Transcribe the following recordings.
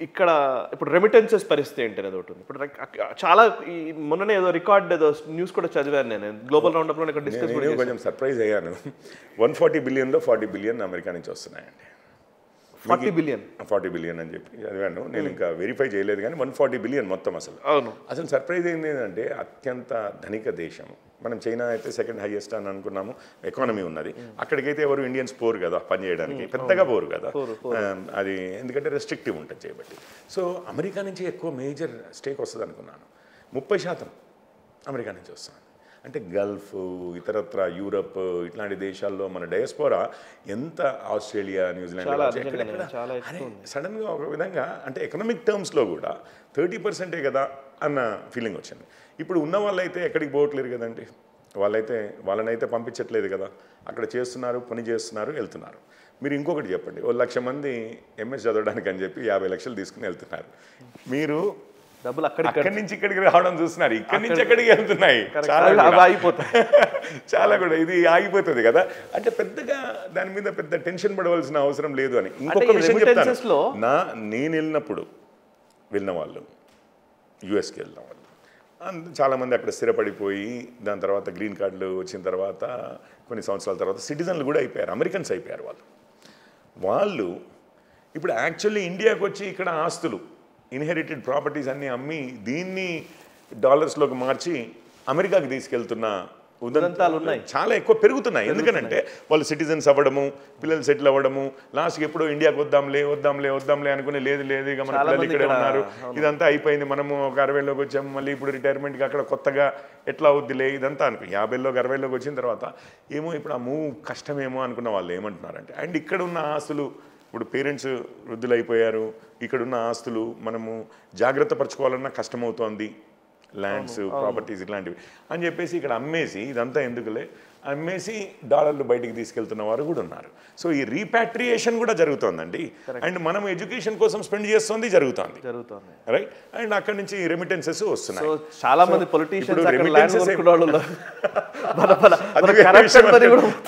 ఇక్కడ ఇప్పుడు రెమిటెన్సెస్ పరిస్థితి ఏంటి అనేది ఒకటి ఉంది. ఇప్పుడు చాలా ఈ మొన్ననే ఏదో రికార్డ్ ఏదో న్యూస్ కూడా చదివాను నేను గ్లోబల్ రౌండప్లో ఇక్కడ డిస్కస్ నేను కొంచెం సర్ప్రైజ్ అయ్యాను. 140 బిలియన్లో 40 బిలియన్ అమెరికా నుంచి వస్తున్నాయండి. 40 బిలియన్ అని చెప్పి చదివాను. నేను ఇంకా వెరిఫై చేయలేదు కానీ 140 బిలియన్ మొత్తం అసలు సర్ప్రైజ్ అయింది ఏంటంటే అత్యంత ధనిక దేశం. మనం చైనా అయితే సెకండ్ హైయెస్ట్ అని అనుకున్నాము, ఎకానమీ ఉన్నది. అక్కడికైతే ఎవరు ఇండియన్స్ పోరు కదా పని చేయడానికి, పెద్దగా పోరు కదా, అది ఎందుకంటే రెస్ట్రిక్టివ్ ఉంటుంది చేయబట్టి. సో అమెరికా నుంచి ఎక్కువ మేజర్ స్టేక్ వస్తుంది అనుకున్నాను. 30% అమెరికా నుంచి వస్తుంది. అంటే గల్ఫ్, ఇతరత్ర యూరప్ ఇట్లాంటి దేశాల్లో మన డయాస్పోరా ఎంత, ఆస్ట్రేలియా, న్యూజిలాండ్ సడన్గా ఒక విధంగా అంటే ఎకనామిక్ టర్మ్స్లో కూడా 30%ఏ కదా అన్న ఫీలింగ్ వచ్చింది. ఇప్పుడు ఉన్న వాళ్ళైతే ఎక్కడికి పోవట్లేరు కదండి, వాళ్ళనైతే పంపించట్లేదు కదా, అక్కడ చేస్తున్నారు, పని చేస్తున్నారు, వెళ్తున్నారు. మీరు ఇంకొకటి చెప్పండి, 1,00,000 మంది ఎంఎస్ చదవడానికి అని చెప్పి 50 లక్షలు తీసుకుని వెళ్తున్నారు. మీరు డబ్బులు అక్కడి నుంచి ఇక్కడికి రావడం చూస్తున్నారు, ఇక్కడి నుంచి ఎక్కడికి వెళ్తున్నాయి చాలా కూడా ఇది ఆగిపోతుంది కదా. అంటే పెద్దగా దాని మీద పెద్ద టెన్షన్ పడవలసిన అవసరం లేదు అని. ఇంకొక విషయం చెప్తాను, నేను వెళ్ళిన వాళ్ళు యుఎస్కి వెళ్ళిన వాళ్ళు చాలామంది అక్కడ స్థిరపడిపోయి దాని తర్వాత గ్రీన్ కార్డులు వచ్చిన తర్వాత కొన్ని సంవత్సరాల తర్వాత సిటిజన్లు కూడా అయిపోయారు, అమెరికన్స్ అయిపోయారు. వాళ్ళు ఇప్పుడు యాక్చువల్లీ ఇండియాకి వచ్చి ఇక్కడ ఆస్తులు, ఇన్హెరిటెడ్ ప్రాపర్టీస్ అన్నీ అమ్మి దీన్ని డాలర్స్లోకి మార్చి అమెరికాకి తీసుకెళ్తున్న ఉదంతాలు ఉన్నాయి, చాలా ఎక్కువ పెరుగుతున్నాయి. ఎందుకంటే వాళ్ళు సిటిజన్స్ అవ్వడము, పిల్లలు సెటిల్ అవ్వడము, లాస్ట్కి ఎప్పుడో ఇండియాకి వద్దాంలే అనుకుని లేదు ఇక మన పిల్లలు ఇక్కడే ఉన్నారు, ఇదంతా అయిపోయింది, మనము ఒక 60లోకి వచ్చాము, మళ్ళీ ఇప్పుడు రిటైర్మెంట్కి అక్కడ కొత్తగా ఎట్లా అవుద్దిలే ఇదంతా అనుకో. 50లోకి 60లోకి వచ్చిన తర్వాత ఏమో ఇప్పుడు ఆ మూవ్ కష్టమేమో అనుకున్న వాళ్ళు ఏమంటున్నారంటే, అండ్ ఇక్కడ ఉన్న ఆస్తులు ఇప్పుడు పేరెంట్స్ వృద్ధులైపోయారు, ఇక్కడున్న ఆస్తులు మనము జాగ్రత్త పరచుకోవాలన్నా కష్టమవుతోంది, ల్యాండ్స్, ప్రాపర్టీస్ ఇట్లాంటివి అని చెప్పేసి ఇక్కడ అమ్మేసి ఇదంతా ఎందుకులే అమ్మేసి డాలర్లు బయటికి తీసుకెళ్తున్న వారు కూడా ఉన్నారు. సో ఈ రీపాట్రియేషన్ కూడా జరుగుతోందండి. అండ్ మనం ఎడ్యుకేషన్ కోసం స్పెండ్ చేస్తుంది జరుగుతుంది, రైట్. అండ్ అక్కడి నుంచి రెమిటెన్సెస్ వస్తున్నాయి. చాలా మంది పొలిటీషియన్స్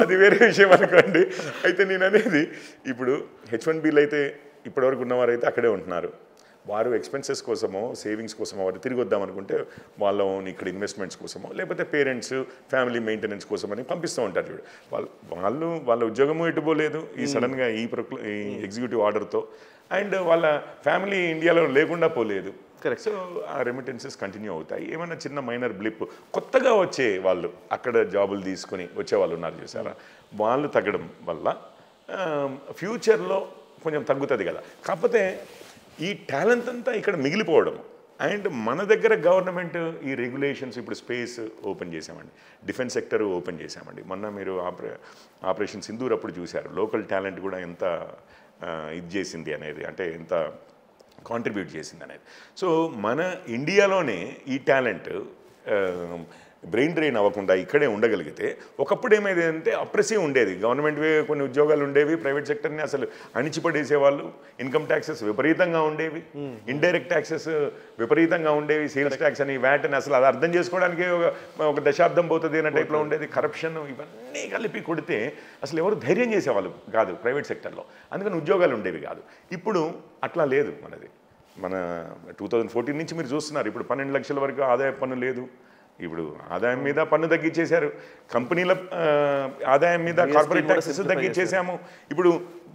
అది వేరే విషయం అనుకోండి. అయితే నేను అనేది ఇప్పుడు H1Bలు అయితే ఇప్పటివరకు ఉన్నవారైతే అక్కడే ఉంటున్నారు. వారు ఎక్స్పెన్సెస్ కోసమో సేవింగ్స్ కోసమో వారు తిరిగి వద్దామనుకుంటే వాళ్ళ ఇక్కడ ఇన్వెస్ట్మెంట్స్ కోసమో లేకపోతే పేరెంట్స్ ఫ్యామిలీ మెయింటెనెన్స్ కోసమని పంపిస్తూ ఉంటారు. చూడు వాళ్ళ ఉద్యోగము ఎటుపోలేదు ఈ సడన్గా ఈ ఎగ్జిక్యూటివ్ ఆర్డర్తో, అండ్ వాళ్ళ ఫ్యామిలీ ఇండియాలో లేకుండా పోలేదు. సో ఆ రెమిటెన్సెస్ కంటిన్యూ అవుతాయి. ఏమైనా చిన్న మైనర్ బ్లిప్ కొత్తగా వచ్చే వాళ్ళు అక్కడ జాబులు తీసుకొని వచ్చే వాళ్ళు ఉన్నారు చూసారా, వాళ్ళు తగ్గడం వల్ల ఫ్యూచర్లో కొంచెం తగ్గుతుంది కదా. కాకపోతే ఈ టాలెంట్ అంతా ఇక్కడ మిగిలిపోవడం, అండ్ మన దగ్గర గవర్నమెంట్ ఈ రెగ్యులేషన్స్, ఇప్పుడు స్పేస్ ఓపెన్ చేసామండి, డిఫెన్స్ సెక్టర్ ఓపెన్ చేసామండి. మొన్న మీరు ఆపరేషన్ సింధూర్ అప్పుడు చూశారు లోకల్ టాలెంట్ కూడా ఎంత ఇది చేసింది అనేది, అంటే ఎంత కాంట్రిబ్యూట్ చేసింది అనేది. సో మన ఇండియాలోనే ఈ టాలెంట్ బ్రెయిన్ డ్రైన్ అవ్వకుండా ఇక్కడే ఉండగలిగితే, ఒకప్పుడు ఏమైంది అంటే అప్రెసివ్ ఉండేది, గవర్నమెంట్ కొన్ని ఉద్యోగాలు ఉండేవి, ప్రైవేట్ సెక్టర్ని అసలు అణిచిపడేసేవాళ్ళు, ఇన్కమ్ ట్యాక్సెస్ విపరీతంగా ఉండేవి, ఇండైరెక్ట్ ట్యాక్సెస్ విపరీతంగా ఉండేవి, సేల్స్ ట్యాక్స్ అని, వ్యాట్ అని, అసలు అది అర్థం చేసుకోవడానికి ఒక దశాబ్దం పోతుంది అన్న టైప్లో ఉండేది. కరప్షన్ ఇవన్నీ కలిపి కొడితే అసలు ఎవరు ధైర్యం చేసేవాళ్ళు కాదు ప్రైవేట్ సెక్టర్లో, అందుకని ఉద్యోగాలు ఉండేవి కాదు. ఇప్పుడు అట్లా లేదు మనది. మన 2014 నుంచి మీరు చూస్తున్నారు, ఇప్పుడు 12 లక్షల వరకు ఆదాయ పన్ను లేదు. ఇప్పుడు ఆదాయం మీద పన్ను తగ్గించేశారు, కంపెనీల ఆదాయం మీద కార్పొరేట్ ట్యాక్సెస్ తగ్గించేసాము. ఇప్పుడు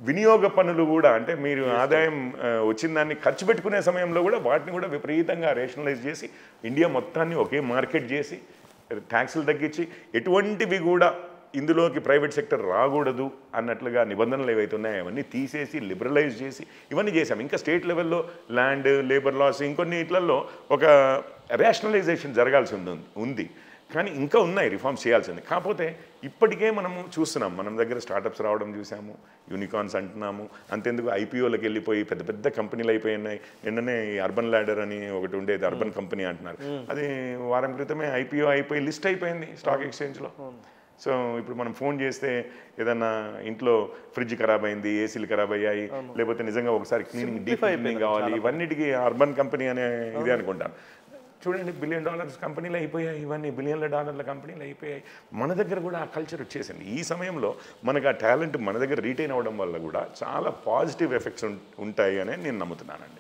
వినియోగ పన్నులు కూడా, అంటే మీరు ఆదాయం వచ్చిన దాన్ని ఖర్చు పెట్టుకునే సమయంలో కూడా వాటిని కూడా విపరీతంగా రేషనలైజ్ చేసి ఇండియా మొత్తాన్ని ఒకే మార్కెట్ చేసి ట్యాక్సులు తగ్గించి ఎటువంటివి కూడా ఇందులోకి ప్రైవేట్ సెక్టర్ రాకూడదు అన్నట్లుగా నిబంధనలు ఏవైతే ఉన్నాయో అవన్నీ తీసేసి లిబరలైజ్ చేసి ఇవన్నీ చేశాం. ఇంకా స్టేట్ లెవెల్లో ల్యాండ్, లేబర్ లాస్, ఇంకొన్ని ఇట్లలో ఒక రేషనలైజేషన్ జరగాల్సి ఉంది. కానీ ఇంకా ఉన్నాయి రిఫార్మ్స్ చేయాల్సింది. కాకపోతే ఇప్పటికే మనము చూస్తున్నాం, మనం దగ్గర స్టార్టప్స్ రావడం చూసాము, యూనికార్న్స్ అంటున్నాము. అంతెందుకు ఐపీఓలకు వెళ్ళిపోయి పెద్ద పెద్ద కంపెనీలు అయిపోయినాయి. నిన్ననే అర్బన్ ల్యాడర్ అని ఒకటి ఉండేది, అర్బన్ కంపెనీ అంటున్నారు, అది వారం క్రితమే ఐపీఓ అయిపోయి లిస్ట్ అయిపోయింది స్టాక్ ఎక్స్చేంజ్లో. సో ఇప్పుడు మనం ఫోన్ చేస్తే ఏదన్నా ఇంట్లో ఫ్రిడ్జ్ ఖరాబ్ అయింది, ఏసీలు ఖరాబ్ అయ్యాయి, లేకపోతే నిజంగా ఒకసారి క్లీనింగ్, డీప్ క్లీనింగ్ కావాలి, ఇవన్నిటికీ అర్బన్ కంపెనీ అనే ఇదే అనుకుంటాను. చూడండి, $1 బిలియన్ కంపెనీలు అయిపోయాయి, ఇవన్నీ $1 బిలియన్ కంపెనీలు అయిపోయాయి. మన దగ్గర కూడా ఆ కల్చర్ వచ్చేసింది. ఈ సమయంలో మనకు ఆ టాలెంట్ మన దగ్గర రీటైన్ అవ్వడం వల్ల కూడా చాలా పాజిటివ్ ఎఫెక్ట్స్ ఉంటాయి అని నేను నమ్ముతున్నానండి.